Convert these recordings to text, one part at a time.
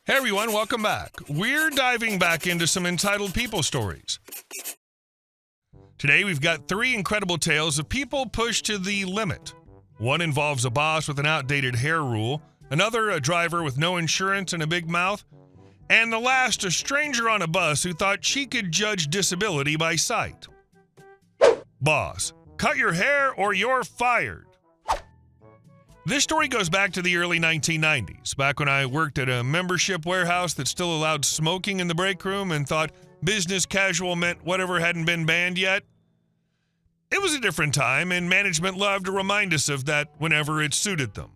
Hey everyone, welcome back. We're diving back into some entitled people stories. Today we've got 3 incredible tales of people pushed to the limit. One involves a boss with an outdated hair rule, another a driver with no insurance and a big mouth, and the last a stranger on a bus who thought she could judge disability by sight. Boss, cut your hair or you're fired. This story goes back to the early 1990s, back when I worked at a membership warehouse that still allowed smoking in the break room and thought business casual meant whatever hadn't been banned yet. It was a different time, and management loved to remind us of that whenever it suited them.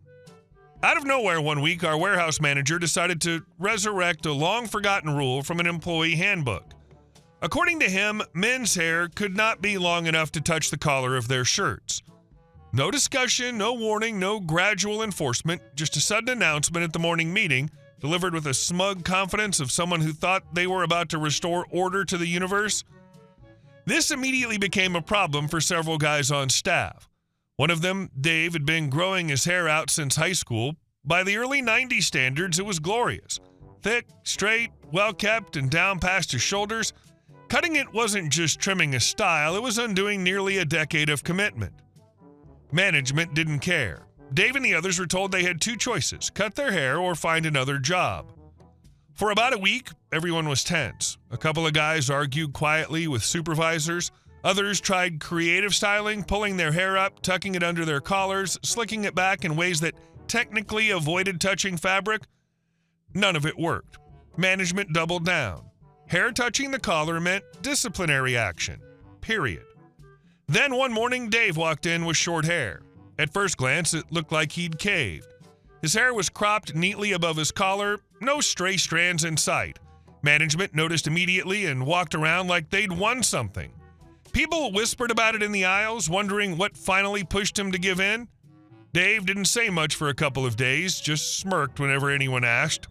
Out of nowhere one week, our warehouse manager decided to resurrect a long-forgotten rule from an employee handbook. According to him, men's hair could not be long enough to touch the collar of their shirts. No discussion, no warning, no gradual enforcement, just a sudden announcement at the morning meeting, delivered with a smug confidence of someone who thought they were about to restore order to the universe. This immediately became a problem for several guys on staff. One of them, Dave, had been growing his hair out since high school. By the early 90s standards, it was glorious. Thick, straight, well-kept, and down past his shoulders. Cutting it wasn't just trimming a style, it was undoing nearly a decade of commitment. Management didn't care. Dave and the others were told they had 2 choices, cut their hair or find another job. For about a week, everyone was tense. A couple of guys argued quietly with supervisors. Others tried creative styling, pulling their hair up, tucking it under their collars, slicking it back in ways that technically avoided touching fabric. None of it worked. Management doubled down. Hair touching the collar meant disciplinary action. Period. Then one morning, Dave walked in with short hair. At first glance, it looked like he'd caved. His hair was cropped neatly above his collar, no stray strands in sight. Management noticed immediately and walked around like they'd won something. People whispered about it in the aisles, wondering what finally pushed him to give in. Dave didn't say much for a couple of days, just smirked whenever anyone asked.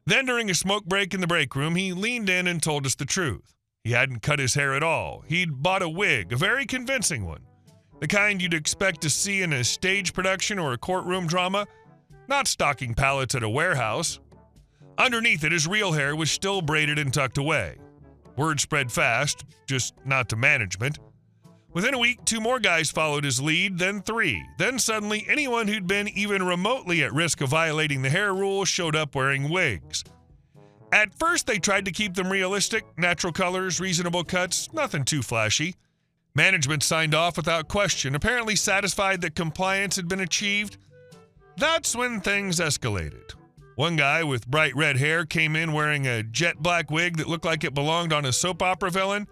Then during a smoke break in the break room, he leaned in and told us the truth. He hadn't cut his hair at all. He'd bought a wig, a very convincing one. The kind you'd expect to see in a stage production or a courtroom drama, not stocking pallets at a warehouse. Underneath it, his real hair was still braided and tucked away. Word spread fast, just not to management. Within a week, 2 more guys followed his lead, then 3. Then suddenly, anyone who'd been even remotely at risk of violating the hair rule showed up wearing wigs. At first, they tried to keep them realistic, natural colors, reasonable cuts, nothing too flashy. Management signed off without question, apparently satisfied that compliance had been achieved. That's when things escalated. One guy with bright red hair came in wearing a jet black wig that looked like it belonged on a soap opera villain.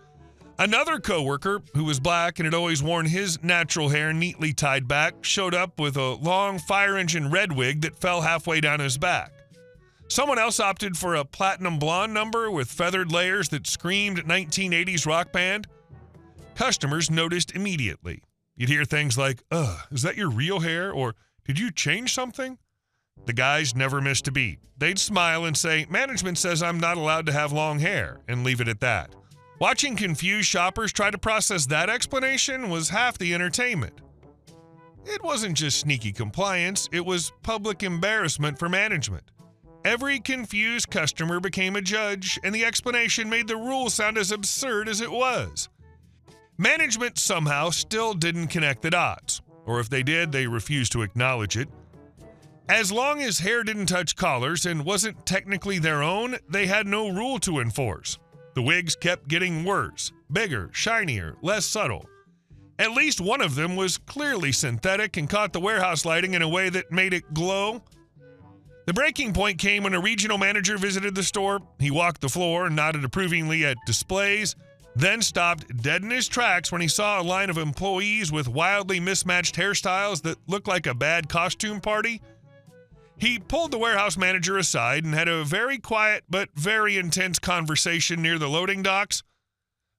Another coworker, who was black and had always worn his natural hair neatly tied back, showed up with a long fire engine red wig that fell halfway down his back. Someone else opted for a platinum blonde number with feathered layers that screamed 1980s rock band. Customers noticed immediately. You'd hear things like, is that your real hair? Or, did you change something? The guys never missed a beat. They'd smile and say, management says I'm not allowed to have long hair, and leave it at that. Watching confused shoppers try to process that explanation was half the entertainment. It wasn't just sneaky compliance, it was public embarrassment for management. Every confused customer became a judge, and the explanation made the rule sound as absurd as it was. Management somehow still didn't connect the dots, or if they did, they refused to acknowledge it. As long as hair didn't touch collars and wasn't technically their own, they had no rule to enforce. The wigs kept getting worse, bigger, shinier, less subtle. At least one of them was clearly synthetic and caught the warehouse lighting in a way that made it glow. The breaking point came when a regional manager visited the store. He walked the floor and nodded approvingly at displays, then stopped dead in his tracks when he saw a line of employees with wildly mismatched hairstyles that looked like a bad costume party. He pulled the warehouse manager aside and had a very quiet but very intense conversation near the loading docks.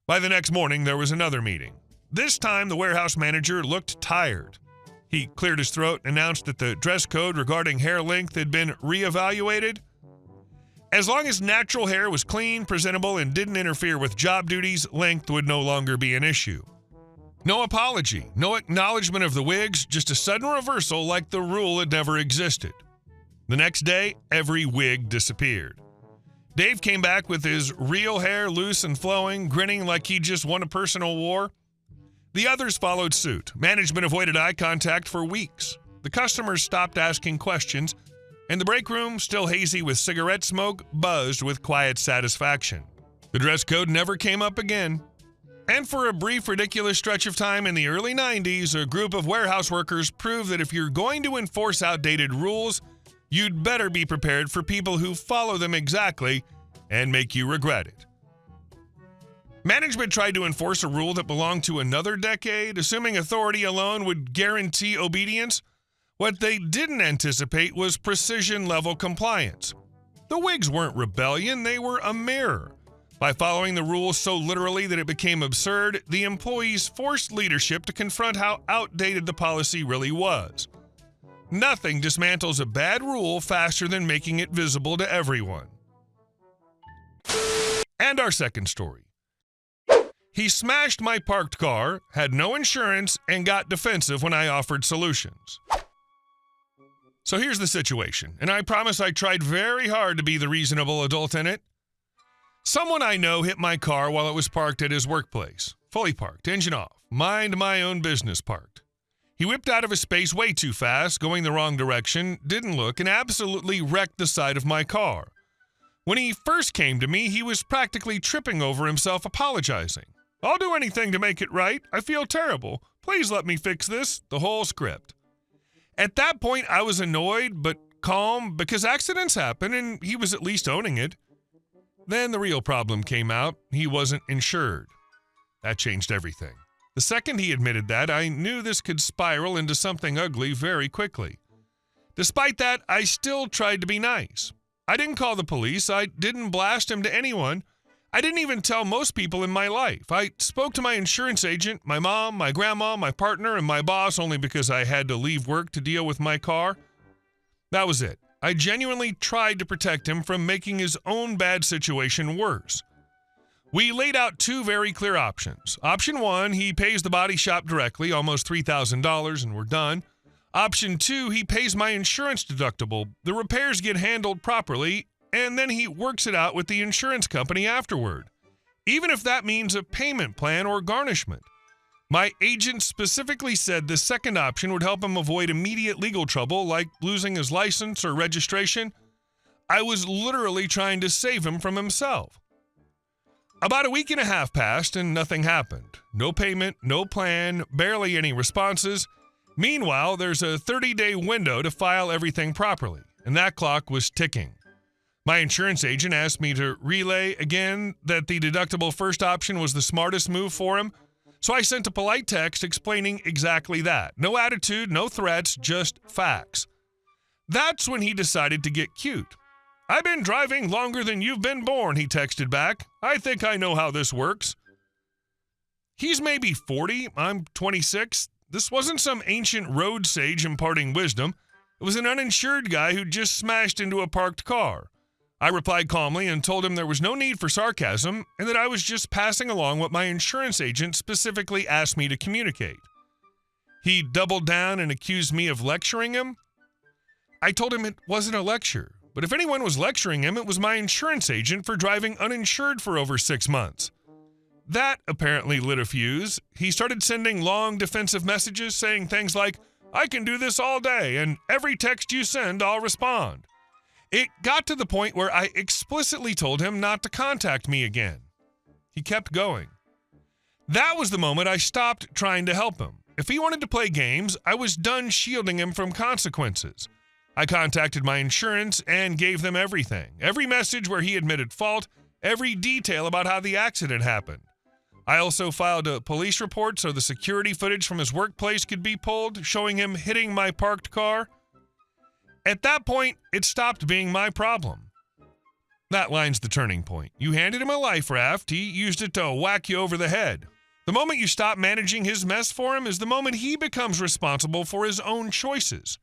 By the next morning, there was another meeting. This time, the warehouse manager looked tired. He cleared his throat and announced that the dress code regarding hair length had been reevaluated. As long as natural hair was clean, presentable, and didn't interfere with job duties, length would no longer be an issue. No apology, no acknowledgement of the wigs, just a sudden reversal like the rule had never existed. The next day, every wig disappeared. Dave came back with his real hair loose and flowing, grinning like he just won a personal war. The others followed suit. Management avoided eye contact for weeks. The customers stopped asking questions, and the break room, still hazy with cigarette smoke, buzzed with quiet satisfaction. The dress code never came up again. And for a brief, ridiculous stretch of time in the early 90s, a group of warehouse workers proved that if you're going to enforce outdated rules, you'd better be prepared for people who follow them exactly and make you regret it. Management tried to enforce a rule that belonged to another decade, assuming authority alone would guarantee obedience. What they didn't anticipate was precision-level compliance. The WIGS weren't rebellion, they were a mirror. By following the rules so literally that it became absurd, the employees forced leadership to confront how outdated the policy really was. Nothing dismantles a bad rule faster than making it visible to everyone. And our second story. He smashed my parked car, had no insurance, and got defensive when I offered solutions. So here's the situation, and I promise I tried very hard to be the reasonable adult in it. Someone I know hit my car while it was parked at his workplace. Fully parked, engine off, mind my own business parked. He whipped out of his space way too fast, going the wrong direction, didn't look, and absolutely wrecked the side of my car. When he first came to me, he was practically tripping over himself, apologizing. "I'll do anything to make it right. I feel terrible. Please let me fix this," the whole script. At that point, I was annoyed but calm because accidents happen and he was at least owning it. Then the real problem came out. He wasn't insured. That changed everything. The second he admitted that, I knew this could spiral into something ugly very quickly. Despite that, I still tried to be nice. I didn't call the police. I didn't blast him to anyone. I didn't even tell most people in my life. I spoke to my insurance agent, my mom, my grandma, my partner, and my boss only because I had to leave work to deal with my car. That was it. I genuinely tried to protect him from making his own bad situation worse. We laid out two very clear options. Option one, he pays the body shop directly, almost $3,000, and we're done. Option two, he pays my insurance deductible. The repairs get handled properly, and then he works it out with the insurance company afterward, even if that means a payment plan or garnishment. My agent specifically said the second option would help him avoid immediate legal trouble like losing his license or registration. I was literally trying to save him from himself. About a week and a half passed and nothing happened. No payment, no plan, barely any responses. Meanwhile, there's a 30-day window to file everything properly, and that clock was ticking. My insurance agent asked me to relay again that the deductible first option was the smartest move for him, so I sent a polite text explaining exactly that. No attitude, no threats, just facts. That's when he decided to get cute. "I've been driving longer than you've been born," he texted back. "I think I know how this works." He's maybe 40, I'm 26. This wasn't some ancient road sage imparting wisdom. It was an uninsured guy who just smashed into a parked car. I replied calmly and told him there was no need for sarcasm and that I was just passing along what my insurance agent specifically asked me to communicate. He doubled down and accused me of lecturing him. I told him it wasn't a lecture, but if anyone was lecturing him, it was my insurance agent for driving uninsured for over 6 months. That apparently lit a fuse. He started sending long defensive messages saying things like, "I can do this all day, and every text you send, I'll respond." It got to the point where I explicitly told him not to contact me again. He kept going. That was the moment I stopped trying to help him. If he wanted to play games, I was done shielding him from consequences. I contacted my insurance and gave them everything. Every message where he admitted fault, every detail about how the accident happened. I also filed a police report so the security footage from his workplace could be pulled, showing him hitting my parked car. At that point, it stopped being my problem. That line's the turning point. You handed him a life raft, he used it to whack you over the head. The moment you stop managing his mess for him is the moment he becomes responsible for his own choices.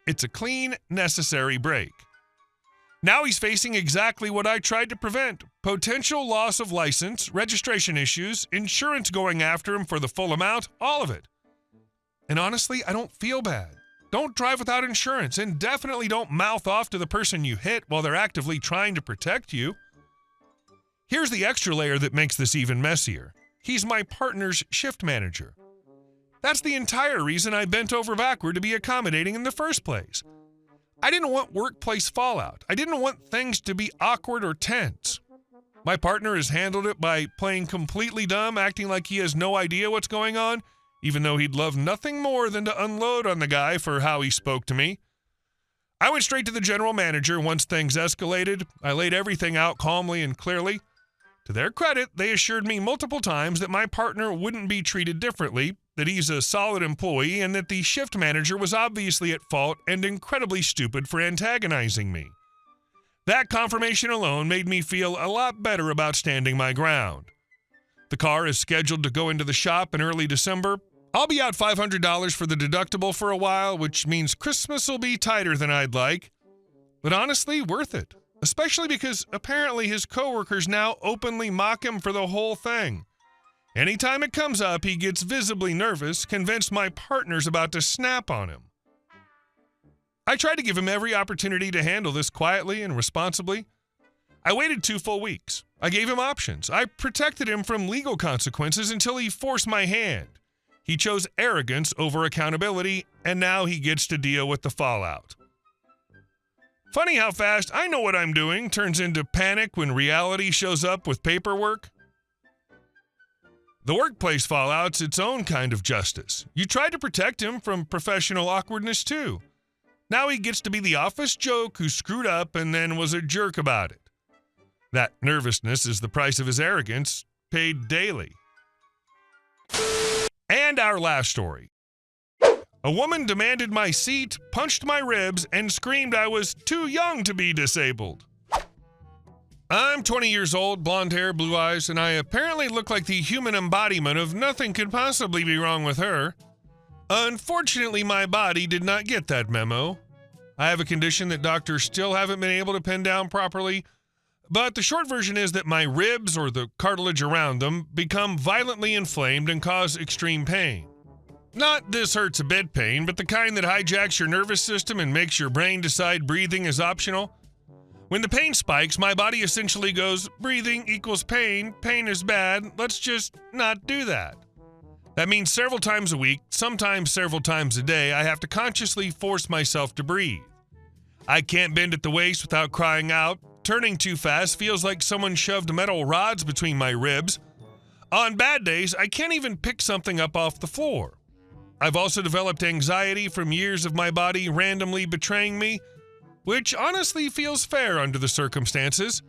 It's a clean, necessary break. Now he's facing exactly what I tried to prevent: potential loss of license, registration issues, insurance going after him for the full amount, all of it. And honestly, I don't feel bad. Don't drive without insurance, and definitely don't mouth off to the person you hit while they're actively trying to protect you. Here's the extra layer that makes this even messier. He's my partner's shift manager. That's the entire reason I bent over backward to be accommodating in the first place. I didn't want workplace fallout. I didn't want things to be awkward or tense. My partner has handled it by playing completely dumb, acting like he has no idea what's going on, even though he'd love nothing more than to unload on the guy for how he spoke to me. I went straight to the general manager once things escalated. I laid everything out calmly and clearly. To their credit, they assured me multiple times that my partner wouldn't be treated differently, that he's a solid employee, and that the shift manager was obviously at fault and incredibly stupid for antagonizing me. That confirmation alone made me feel a lot better about standing my ground. The car is scheduled to go into the shop in early December. I'll be out $500 for the deductible for a while, which means Christmas will be tighter than I'd like. But honestly, worth it. Especially because apparently his coworkers now openly mock him for the whole thing. Anytime it comes up, he gets visibly nervous, convinced my partner's about to snap on him. I tried to give him every opportunity to handle this quietly and responsibly. I waited 2 full weeks. I gave him options. I protected him from legal consequences until he forced my hand. He chose arrogance over accountability, and now he gets to deal with the fallout. Funny how fast "I know what I'm doing" turns into panic when reality shows up with paperwork. The workplace fallout's its own kind of justice. You tried to protect him from professional awkwardness too. Now he gets to be the office joke who screwed up and then was a jerk about it. That nervousness is the price of his arrogance, paid daily. And our last story. A woman demanded my seat, punched my ribs, and screamed I was too young to be disabled. I'm 20 years old, blonde hair, blue eyes, and I apparently look like the human embodiment of nothing could possibly be wrong with her. Unfortunately, my body did not get that memo. I have a condition that doctors still haven't been able to pin down properly, but the short version is that my ribs, or the cartilage around them, become violently inflamed and cause extreme pain. Not this hurts a bit pain, but the kind that hijacks your nervous system and makes your brain decide breathing is optional. When the pain spikes, my body essentially goes, breathing equals pain, pain is bad, let's just not do that. That means several times a week, sometimes several times a day, I have to consciously force myself to breathe. I can't bend at the waist without crying out. Turning too fast feels like someone shoved metal rods between my ribs. On bad days, I can't even pick something up off the floor. I've also developed anxiety from years of my body randomly betraying me, which honestly feels fair under the circumstances.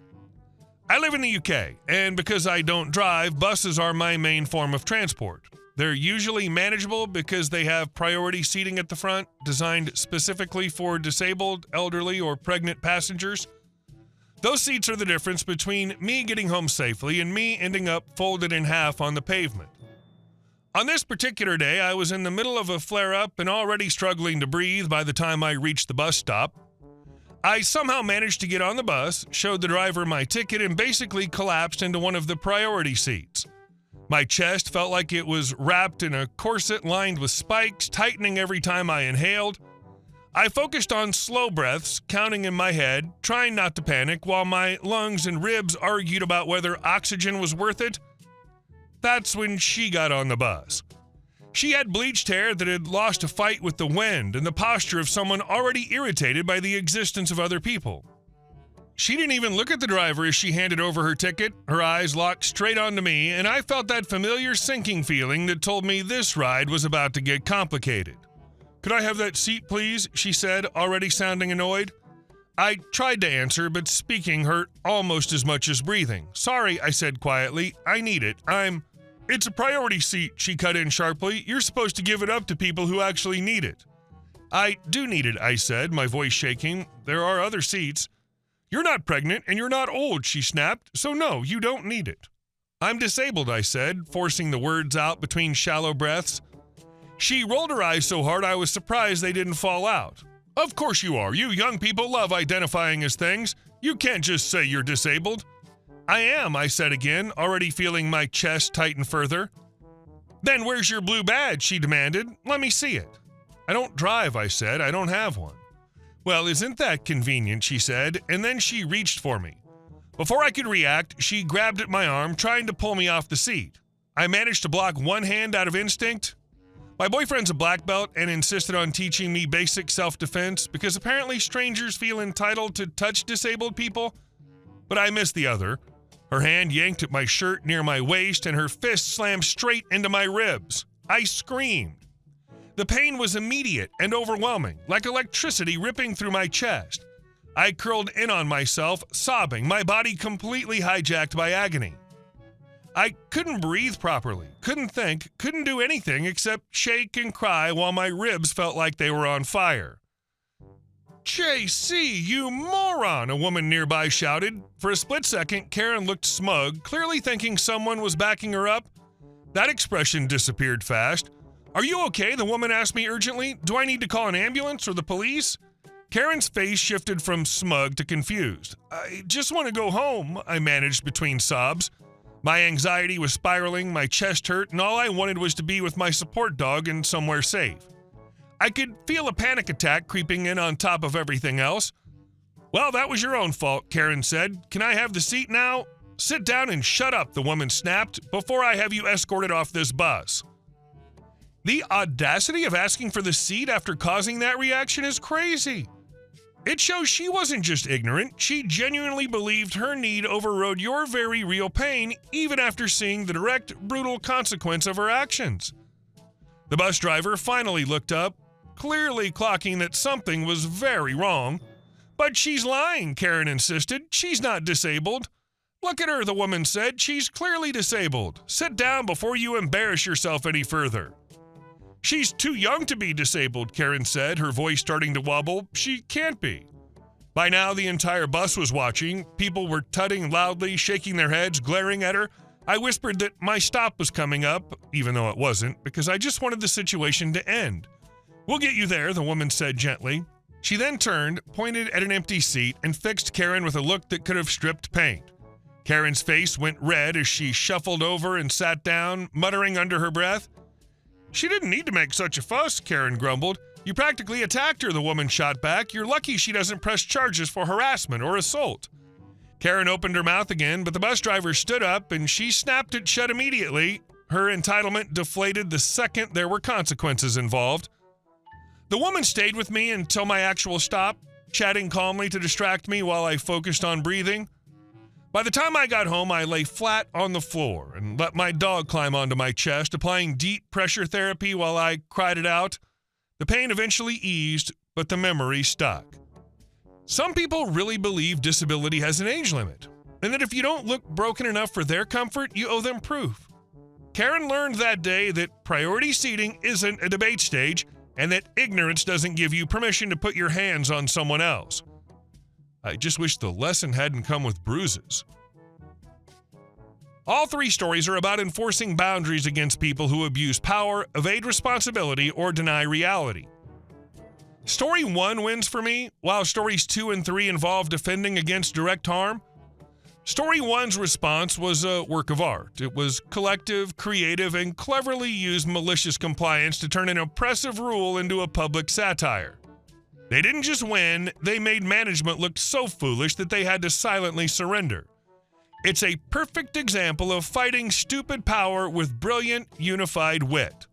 I live in the UK, and because I don't drive, buses are my main form of transport. They're usually manageable because they have priority seating at the front, designed specifically for disabled, elderly, or pregnant passengers. Those seats are the difference between me getting home safely and me ending up folded in half on the pavement. On this particular day, I was in the middle of a flare-up and already struggling to breathe by the time I reached the bus stop. I somehow managed to get on the bus, showed the driver my ticket, and basically collapsed into one of the priority seats. My chest felt like it was wrapped in a corset lined with spikes, tightening every time I inhaled. I focused on slow breaths, counting in my head, trying not to panic, while my lungs and ribs argued about whether oxygen was worth it. That's when she got on the bus. She had bleached hair that had lost a fight with the wind and the posture of someone already irritated by the existence of other people. She didn't even look at the driver as she handed over her ticket. Her eyes locked straight onto me, and I felt that familiar sinking feeling that told me this ride was about to get complicated. "Could I have that seat, please?" she said, already sounding annoyed. I tried to answer, but speaking hurt almost as much as breathing. "Sorry," I said quietly. "I need it. It's a priority seat," she cut in sharply. "You're supposed to give it up to people who actually need it." "I do need it," I said, my voice shaking. "There are other seats." "You're not pregnant and you're not old," she snapped, "so no, you don't need it." "I'm disabled," I said, forcing the words out between shallow breaths. She rolled her eyes so hard I was surprised they didn't fall out. "Of course you are. You young people love identifying as things. You can't just say you're disabled." "I am," I said again, already feeling my chest tighten further. "Then where's your blue badge?" she demanded. "Let me see it." I don't drive, I said. I don't have one. Well, isn't that convenient, she said, and then she reached for me. Before I could react, she grabbed at my arm, trying to pull me off the seat. I managed to block one hand out of instinct. My boyfriend's a black belt and insisted on teaching me basic self-defense because apparently strangers feel entitled to touch disabled people, but I missed the other. Her hand yanked at my shirt near my waist and her fist slammed straight into my ribs. I screamed. The pain was immediate and overwhelming, like electricity ripping through my chest. I curled in on myself, sobbing, my body completely hijacked by agony. I couldn't breathe properly, couldn't think, couldn't do anything except shake and cry while my ribs felt like they were on fire. JC, you moron, a woman nearby shouted. For a split second, Karen looked smug, clearly thinking someone was backing her up. That expression disappeared fast. Are you okay? The woman asked me urgently. Do I need to call an ambulance or the police? Karen's face shifted from smug to confused. I just want to go home, I managed between sobs. My anxiety was spiraling, my chest hurt, and all I wanted was to be with my support dog and somewhere safe. I could feel a panic attack creeping in on top of everything else. Well, that was your own fault, Karen said. Can I have the seat now? Sit down and shut up, the woman snapped, before I have you escorted off this bus. The audacity of asking for the seat after causing that reaction is crazy. It shows she wasn't just ignorant, she genuinely believed her need overrode your very real pain even after seeing the direct, brutal consequence of her actions. The bus driver finally looked up, clearly clocking that something was very wrong. But she's lying, Karen insisted. She's not disabled. Look at her, the woman said. She's clearly disabled. Sit down before you embarrass yourself any further. She's too young to be disabled, Karen said, her voice starting to wobble. She can't be. By now, the entire bus was watching. People were tutting loudly, shaking their heads, glaring at her. I whispered that my stop was coming up, even though it wasn't, because I just wanted the situation to end. We'll get you there, the woman said gently. She then turned, pointed at an empty seat, and fixed Karen with a look that could have stripped paint. Karen's face went red as she shuffled over and sat down, muttering under her breath. She didn't need to make such a fuss, Karen grumbled. You practically attacked her, the woman shot back. You're lucky she doesn't press charges for harassment or assault. Karen opened her mouth again, but the bus driver stood up and she snapped it shut immediately. Her entitlement deflated the second there were consequences involved. The woman stayed with me until my actual stop, chatting calmly to distract me while I focused on breathing. By the time I got home, I lay flat on the floor and let my dog climb onto my chest, applying deep pressure therapy while I cried it out. The pain eventually eased, but the memory stuck. Some people really believe disability has an age limit, and that if you don't look broken enough for their comfort, you owe them proof. Karen learned that day that priority seating isn't a debate stage, and that ignorance doesn't give you permission to put your hands on someone else. I just wish the lesson hadn't come with bruises. All three stories are about enforcing boundaries against people who abuse power, evade responsibility, or deny reality. Story 1 wins for me, while stories 2 and 3 involve defending against direct harm. Story 1's response was a work of art. It was collective, creative, and cleverly used malicious compliance to turn an oppressive rule into a public satire. They didn't just win, they made management look so foolish that they had to silently surrender. It's a perfect example of fighting stupid power with brilliant, unified wit.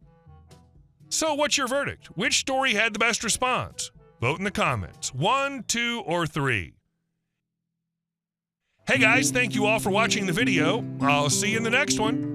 So what's your verdict? Which story had the best response? Vote in the comments. 1, 2, or 3. Hey guys, thank you all for watching the video. I'll see you in the next one.